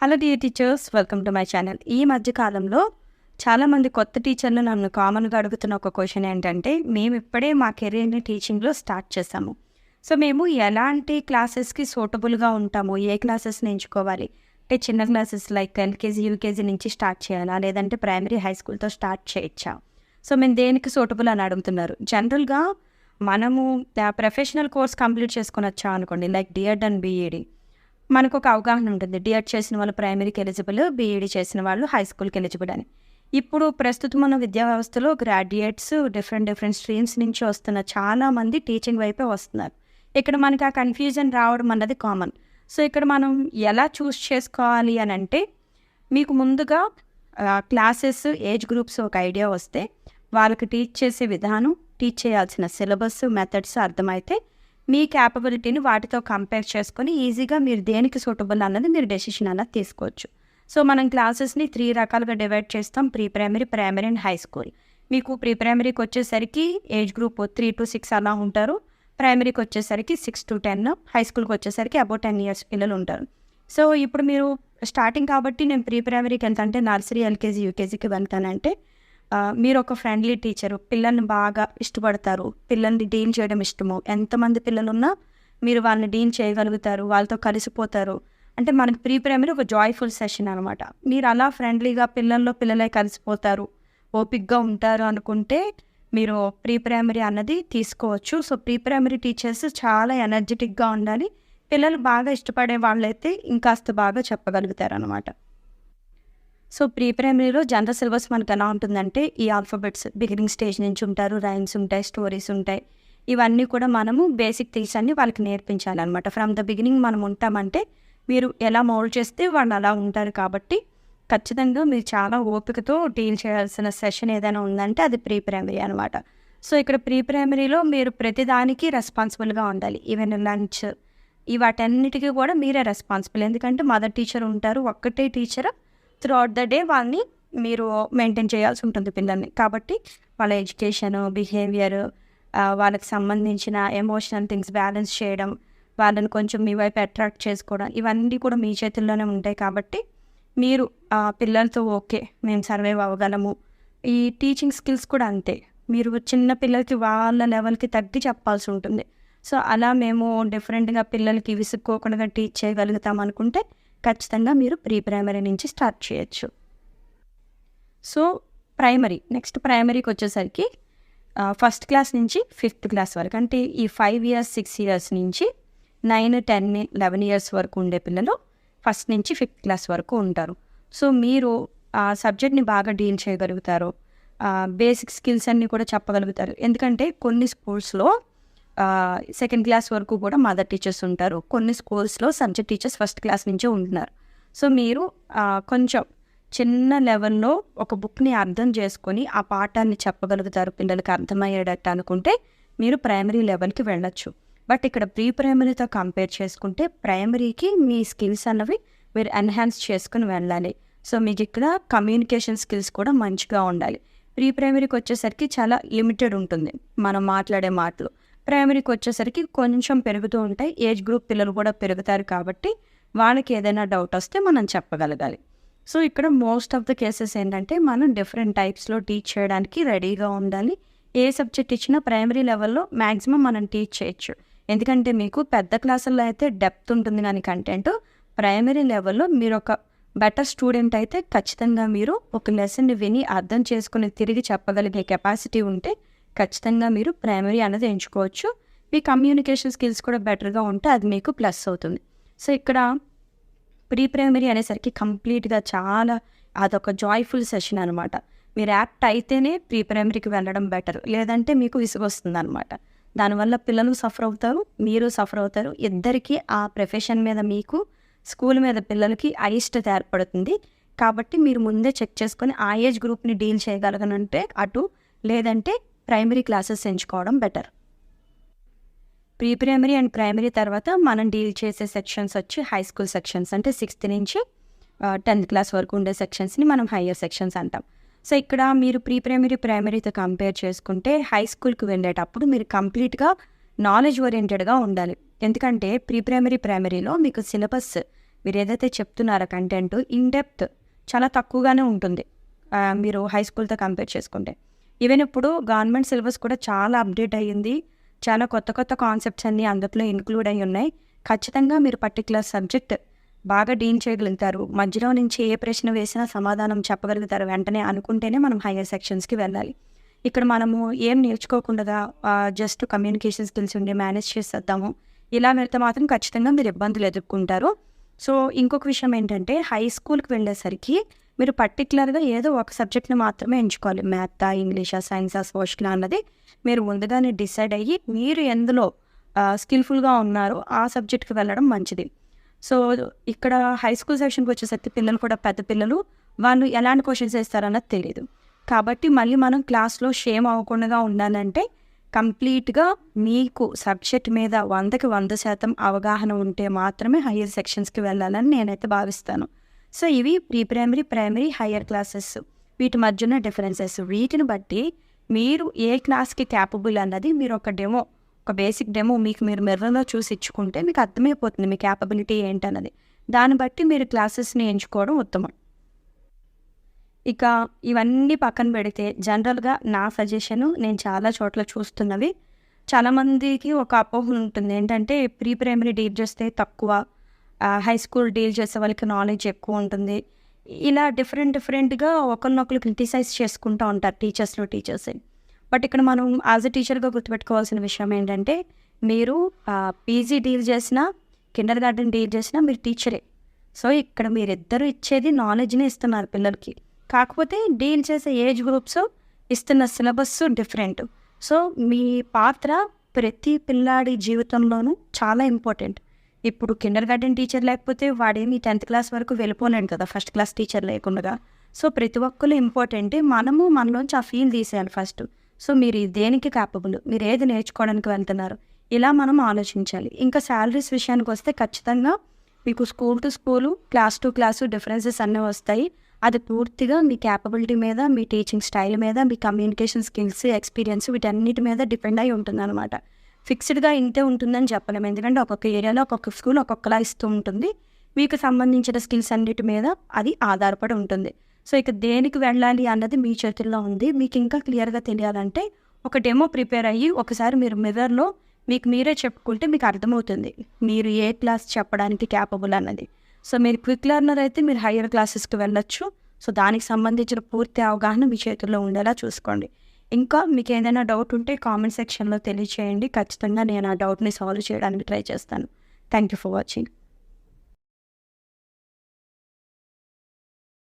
Hello dear teachers, welcome to my channel. ఈ మధ్య కాలంలో చాలామంది కొత్త టీచర్లు నన్ను కామన్గా అడుగుతున్న ఒక క్వశ్చన్ ఏంటంటే, మేము ఇప్పుడే మా కెరీర్ని టీచింగ్లో స్టార్ట్ చేసాము. సో మేము ఎలాంటి క్లాసెస్కి సూటబుల్గా ఉంటాము, ఏ క్లాసెస్ని ఎంచుకోవాలి అంటే చిన్న క్లాసెస్ లైక్ ఎల్కేజీ యూకేజీ నుంచి స్టార్ట్ చేయాలా, లేదంటే ప్రైమరీ హై స్కూల్తో స్టార్ట్ చేయొచ్చా? సో మేము దేనికి సూటబుల్ అని అడుగుతున్నారు. జనరల్గా మనము ప్రొఫెషనల్ కోర్స్ కంప్లీట్ చేసుకొని వచ్చాం అనుకోండి, లైక్ డిఎడ్ అండ్ బీఈడి, మనకు ఒక అవగాహన ఉంటుంది. డిఎడ్ చేసిన వాళ్ళు ప్రైమరీకి ఎలిజిబుల్, బీఈడి చేసిన వాళ్ళు హై స్కూల్కి ఎలిజిబుల్ అని. ఇప్పుడు ప్రస్తుతం మన విద్యా వ్యవస్థలో గ్రాడ్యుయేట్స్ డిఫరెంట్ స్ట్రీమ్స్ నుంచి వస్తున్న చాలామంది టీచింగ్ వైపే వస్తున్నారు. ఇక్కడ మనకి ఆ కన్ఫ్యూజన్ రావడం అన్నది కామన్. సో ఇక్కడ మనం ఎలా చూస్ చేసుకోవాలి అని అంటే, మీకు ముందుగా క్లాసెస్ ఏజ్ గ్రూప్స్ ఒక ఐడియా వస్తే, వాళ్ళకి టీచ్ చేసే విధానం, టీచ్ చేయాల్సిన సిలబస్ మెథడ్స్ అర్థమైతే, మీ క్యాపబిలిటీని వాటితో కంపేర్ చేసుకొని ఈజీగా మీరు దేనికి సూటబుల్ అన్నది మీరు డెసిషన్ అన్నది తీసుకోవచ్చు. సో మనం క్లాసెస్ని 3 రకాలుగా డివైడ్ చేస్తాం: pre primary, primary and high school. మీకు ప్రీ ప్రైమరీకి వచ్చేసరికి ఏజ్ గ్రూప్ 3 to 6 అలా ఉంటారు. ప్రైమరీకి వచ్చేసరికి 6 to 10, హై స్కూల్కి వచ్చేసరికి అబౌట్ 10 years పిల్లలు ఉంటారు. సో ఇప్పుడు మీరు స్టార్టింగ్ కాబట్టి నేను ప్రీ ప్రైమరీకి వెళ్తా అంటే, నర్సరీ ఎల్కేజీ యూకేజీకి వెళ్తానంటే, మీరు ఒక ఫ్రెండ్లీ టీచరు, పిల్లల్ని బాగా ఇష్టపడతారు, పిల్లల్ని డీల్ చేయడం ఇష్టము, ఎంతమంది పిల్లలున్నా మీరు వాళ్ళని డీల్ చేయగలుగుతారు, వాళ్ళతో కలిసిపోతారు అంటే మనకి ప్రీ ప్రైమరీ ఒక జాయ్ఫుల్ సెషన్ అనమాట. మీరు అలా ఫ్రెండ్లీగా పిల్లలే కలిసిపోతారు, ఓపిక్గా ఉంటారు అనుకుంటే మీరు ప్రీ ప్రైమరీ అన్నది తీసుకోవచ్చు. సో ప్రీ ప్రైమరీ టీచర్స్ చాలా ఎనర్జెటిక్గా ఉండాలి, పిల్లలు బాగా ఇష్టపడే వాళ్ళైతే ఇంకాస్త బాగా చెప్పగలుగుతారు అనమాట. సో ప్రీ ప్రైమరీలో జనరల్ సిలబస్ మనకు ఎలా ఉంటుందంటే, ఈ ఆల్ఫాబెట్స్ బిగినింగ్ స్టేజ్ నుంచి ఉంటారు, రైమ్స్ ఉంటాయి, స్టోరీస్ ఉంటాయి. ఇవన్నీ కూడా మనము బేసిక్ థింగ్స్ అన్నీ వాళ్ళకి నేర్పించాలన్నమాట. ఫ్రమ్ ద బిగినింగ్ మనం ఉంటామంటే, మీరు ఎలా మోల్డ్ చేస్తే వాళ్ళు అలా ఉంటారు. కాబట్టి ఖచ్చితంగా మీరు చాలా ఓపికతో డీల్ చేయాల్సిన సెషన్ ఏదైనా ఉందంటే అది ప్రీ ప్రైమరీ అనమాట. సో ఇక్కడ ప్రీ ప్రైమరీలో మీరు ప్రతిదానికి రెస్పాన్సిబుల్గా ఉండాలి. ఈవెన్ లంచ్, వాటన్నిటికీ కూడా మీరే రెస్పాన్సిబుల్. ఎందుకంటే మదర్ టీచర్ ఉంటారు, ఒక్కటే teacher through out the day వాళ్ళని మీరు మెయింటైన్ చేయాల్సి ఉంటుంది పిల్లల్ని. కాబట్టి వాళ్ళ ఎడ్యుకేషన్, బిహేవియర్, వాళ్ళకి సంబంధించిన ఎమోషనల్ థింగ్స్ బ్యాలెన్స్ చేయడం, వాళ్ళని కొంచెం మీ వైపు అట్రాక్ట్ చేసుకోవడం, ఇవన్నీ కూడా మీ చేతుల్లోనే ఉంటాయి. కాబట్టి మీరు పిల్లలతో ఓకే మేము సర్వైవ్ అవ్వగలము. ఈ టీచింగ్ స్కిల్స్ కూడా అంతే, మీరు చిన్న పిల్లలకి వాళ్ళ లెవెల్కి తగ్గి చెప్పాల్సి ఉంటుంది. సో అలా మేము డిఫరెంట్గా పిల్లలకి విసుక్కోకుండా టీచ్ చేయగలుగుతాం అనుకుంటే ఖచ్చితంగా మీరు ప్రీ ప్రైమరీ నుంచి స్టార్ట్ చేయొచ్చు. సో ప్రైమరీ, నెక్స్ట్ ప్రైమరీకి వచ్చేసరికి ఫస్ట్ క్లాస్ నుంచి 5th క్లాస్ వరకు, అంటే ఈ 5 years 6 years నుంచి 9, 10, 11 years వరకు ఉండే పిల్లలు ఫస్ట్ నుంచి 5th క్లాస్ వరకు ఉంటారు. సో మీరు ఆ సబ్జెక్ట్ని బాగా డీల్ చేయగలుగుతారు, బేసిక్ స్కిల్స్ అన్నీ కూడా చెప్పగలుగుతారు. ఎందుకంటే కొన్ని స్కూల్స్లో 2nd క్లాస్ వరకు కూడా మదర్ టీచర్స్ ఉంటారు, కొన్ని స్కూల్స్లో సబ్జెక్ట్ టీచర్స్ ఫస్ట్ క్లాస్ నుంచే ఉంటున్నారు. సో మీరు కొంచెం చిన్న లెవెల్లో ఒక బుక్ని అర్థం చేసుకొని ఆ పాఠాన్ని చెప్పగలుగుతారు పిల్లలకి అర్థమయ్యేటట్టు అనుకుంటే మీరు ప్రైమరీ లెవెల్కి వెళ్ళొచ్చు. బట్ ఇక్కడ ప్రీ ప్రైమరీతో కంపేర్ చేసుకుంటే ప్రైమరీకి మీ స్కిల్స్ అన్నవి మీరు ఎన్హాన్స్ చేసుకుని వెళ్ళాలి. సో మీకు ఇక్కడ కమ్యూనికేషన్ స్కిల్స్ కూడా మంచిగా ఉండాలి. ప్రీ ప్రైమరీకి వచ్చేసరికి చాలా లిమిటెడ్ ఉంటుంది మనం మాట్లాడే మాటలు, ప్రైమరీకి వచ్చేసరికి కొంచెం పెరుగుతూ ఉంటాయి, ఏజ్ గ్రూప్ పిల్లలు కూడా పెరుగుతారు. కాబట్టి వాళ్ళకి ఏదైనా డౌట్ వస్తే మనం చెప్పగలగాలి. సో ఇక్కడ మోస్ట్ ఆఫ్ ద కేసెస్ ఏంటంటే, మనం డిఫరెంట్ టైప్స్లో టీచ్ చేయడానికి రెడీగా ఉండాలి. ఏ సబ్జెక్ట్ ఇచ్చినా ప్రైమరీ లెవెల్లో మ్యాక్సిమం మనం టీచ్ చేయొచ్చు. ఎందుకంటే మీకు పెద్ద క్లాసుల్లో అయితే డెప్త్ ఉంటుంది కానీ కంటెంట్, ప్రైమరీ లెవెల్లో మీరు ఒక బెటర్ స్టూడెంట్ అయితే ఖచ్చితంగా మీరు ఒక లెసన్ని విని అర్థం చేసుకుని తిరిగి చెప్పగలిగే కెపాసిటీ ఉంటే ఖచ్చితంగా మీరు ప్రైమరీ అనేది ఎంచుకోవచ్చు. మీ కమ్యూనికేషన్ స్కిల్స్ కూడా బెటర్గా ఉంటే అది మీకు ప్లస్ అవుతుంది. సో ఇక్కడ ప్రీ ప్రైమరీ అనేసరికి కంప్లీట్గా చాలా అదొక జాయ్ఫుల్ సెషన్ అనమాట. మీరు యాప్ట్ అయితేనే ప్రీ ప్రైమరీకి వెళ్ళడం బెటర్, లేదంటే మీకు విసుగొస్తుంది అనమాట. దానివల్ల పిల్లలు సఫర్ అవుతారు, మీరు సఫర్ అవుతారు. ఇద్దరికీ ఆ ప్రొఫెషన్ మీద, మీకు స్కూల్ మీద పిల్లలకి అయిష్టత ఏర్పడుతుంది. కాబట్టి మీరు ముందే చెక్ చేసుకొని ఆ ఏజ్ గ్రూప్ని డీల్ చేయగలగనంటే అటు, లేదంటే ప్రైమరీ క్లాసెస్ ఎంచుకోవడం better. Pre primary and primary తర్వాత మనం డీల్ చేసే సెక్షన్స్ వచ్చి హై స్కూల్ సెక్షన్స్, అంటే 6th నుంచి 10th క్లాస్ వరకు ఉండే సెక్షన్స్ని మనం హయ్యర్ సెక్షన్స్ అంటాం. సో ఇక్కడ మీరు ప్రీ ప్రైమరీతో కంపేర్ చేసుకుంటే హై స్కూల్కి వెళ్ళేటప్పుడు మీరు కంప్లీట్గా నాలెడ్జ్ ఓరియంటెడ్గా ఉండాలి. ఎందుకంటే ప్రీ ప్రైమరీలో మీకు సిలబస్ మీరు ఏదైతే చెప్తున్నారో కంటెంట్ ఇన్ డెప్త్ చాలా తక్కువగానే ఉంటుంది మీరు హై స్కూల్తో కంపేర్ చేసుకుంటే. ఈవెన్ ఇప్పుడు గవర్నమెంట్ సిలబస్ కూడా చాలా అప్డేట్ అయ్యింది. చాలా కొత్త కొత్త కాన్సెప్ట్స్ అన్నీ అందులో ఇంక్లూడ్ అయ్యి ఉన్నాయి. ఖచ్చితంగా మీరు పర్టికులర్ సబ్జెక్ట్ బాగా డీల్ చేయగలుగుతారు. మధ్యలో నుంచి ఏ ప్రశ్న వేసినా సమాధానం చెప్పగలుగుతారు వెంటనే అనుకుంటేనే మనం హైయర్ సెక్షన్స్కి వెళ్ళాలి. ఇక్కడ మనము ఏం నేర్చుకోకుండా జస్ట్ కమ్యూనికేషన్ స్కిల్స్ ఉండి మేనేజ్ చేసేద్దాము ఇలా వెళ్తే మాత్రం ఖచ్చితంగా మీరు ఇబ్బందులు ఎదుర్కొంటారు. సో ఇంకొక విషయం ఏంటంటే హై స్కూల్కి వెళ్ళేసరికి మీరు పర్టికులర్గా ఏదో ఒక సబ్జెక్ట్ని మాత్రమే ఎంచుకోవాలి. మ్యాథ్తా, ఇంగ్లీషా, సైన్సా, సోషల్ అన్నది మీరు ముందుగానే డిసైడ్ అయ్యి మీరు ఎందులో స్కిల్ఫుల్గా ఉన్నారో ఆ సబ్జెక్ట్కి వెళ్ళడం మంచిది. సో ఇక్కడ హై స్కూల్ సెక్షన్కి వచ్చేసరికి పిల్లలు కూడా పెద్ద పిల్లలు, వాళ్ళు ఎలాంటి క్వశ్చన్స్ వేస్తారన్నది తెలియదు. కాబట్టి మళ్ళీ మనం క్లాస్లో షేమ్ అవ్వకుండా ఉండాలంటే కంప్లీట్గా మీకు సబ్జెక్ట్ మీద 100కి 100% అవగాహన ఉంటే మాత్రమే హయ్యర్ సెక్షన్స్కి వెళ్ళాలని నేనైతే భావిస్తాను. సో ఇవి pre primary, primary, higher classes వీటి మధ్యన డిఫరెన్సెస్. వీటిని బట్టి మీరు ఏ క్లాస్కి క్యాపబుల్ అన్నది మీరు ఒక బేసిక్ డెమో మీకు మీరు మిర్రర్లో చూసి ఇచ్చుకుంటే మీకు అర్థమైపోతుంది మీ క్యాపబిలిటీ ఏంటన్నది. దాన్ని బట్టి మీరు క్లాసెస్ని ఎంచుకోవడం ఉత్తమం. ఇక ఇవన్నీ పక్కన పెడితే జనరల్గా నా సజెషను నేను చాలా చోట్ల చూస్తున్నవి, చాలామందికి ఒక అపోహ ఉంటుంది ఏంటంటే ప్రీ ప్రైమరీ డీల్ చేస్తే తక్కువ, హై స్కూల్ డీల్ చేసే వాళ్ళకి నాలెడ్జ్ ఎక్కువ ఉంటుంది. ఇలా డిఫరెంట్గా ఒకరినొకరు క్రిటిసైజ్ చేసుకుంటూ ఉంటారు టీచర్స్. బట్ ఇక్కడ మనం యాజ్ ఎ టీచర్గా గుర్తుపెట్టుకోవాల్సిన విషయం ఏంటంటే మీరు పీజీ డీల్ చేసినా, కిండర్ గార్డెన్ డీల్ చేసినా మీరు టీచరే. సో ఇక్కడ మీరిద్దరూ ఇచ్చేది నాలెడ్జ్ని ఇస్తున్నారు పిల్లలకి. కాకపోతే డీల్ చేసే ఏజ్ గ్రూప్స్, ఇస్తున్న సిలబస్ డిఫరెంట్. సో మీ పాత్ర ప్రతి పిల్లాడి జీవితంలోనూ చాలా ఇంపార్టెంట్. ఇప్పుడు కిండర్ గార్డెన్ టీచర్ లేకపోతే వాడేమి 10th క్లాస్ వరకు వెళ్ళిపోలేడు కదా ఫస్ట్ క్లాస్ టీచర్ లేకుండా. సో ప్రతి ఒక్కరు ఇంపార్టెంటే, మనము మనలోంచి ఆ ఫీల్ తీసేయాలి ఫస్ట్. సో మీరు దేనికి క్యాపబుల్, మీరు ఏది నేర్చుకోవడానికి వెళ్తున్నారు, ఇలా మనం ఆలోచించాలి. ఇంకా శాలరీస్ విషయానికి వస్తే ఖచ్చితంగా మీకు school to school, class to class differences అన్నీ వస్తాయి. అది పూర్తిగా మీ క్యాపబిలిటీ మీద, మీ టీచింగ్ స్టైల్ మీద, మీ కమ్యూనికేషన్ స్కిల్స్, ఎక్స్పీరియన్స్ వీటన్నిటి మీద డిపెండ్ అయి ఉంటుంది అనమాట. ఫిక్స్డ్గా ఇంతే ఉంటుందని చెప్పలేము, ఎందుకంటే ఒక్కొక్క ఏరియాలో ఒక్కొక్క స్కూల్ ఒక్కొక్కలా ఇస్తూ ఉంటుంది. మీకు సంబంధించిన స్కిల్స్ అన్నిటి మీద అది ఆధారపడి ఉంటుంది. సో ఇక దేనికి వెళ్ళాలి అన్నది మీ చేతుల్లో ఉంది. మీకు ఇంకా క్లియర్గా తెలియాలంటే ఒక డెమో ప్రిపేర్ అయ్యి ఒకసారి మీరు మిర్రర్లో మీకు మీరే చెప్పుకుంటే మీకు అర్థమవుతుంది మీరు ఏ క్లాస్ చెప్పడానికి క్యాపబుల్ అన్నది. సో మీరు క్విక్ లెర్నర్ అయితే మీరు హయ్యర్ క్లాసెస్కి వెళ్ళొచ్చు. సో దానికి సంబంధించిన పూర్తి అవగాహన మీ చేతుల్లో ఉండేలా చూసుకోండి. ఇంకా మీకు ఏదైనా డౌట్ ఉంటే కామెంట్ సెక్షన్లో తెలియచేయండి. ఖచ్చితంగా నేను ఆ డౌట్ని సాల్వ్ చేయడానికి ట్రై చేస్తాను. Thank you for watching.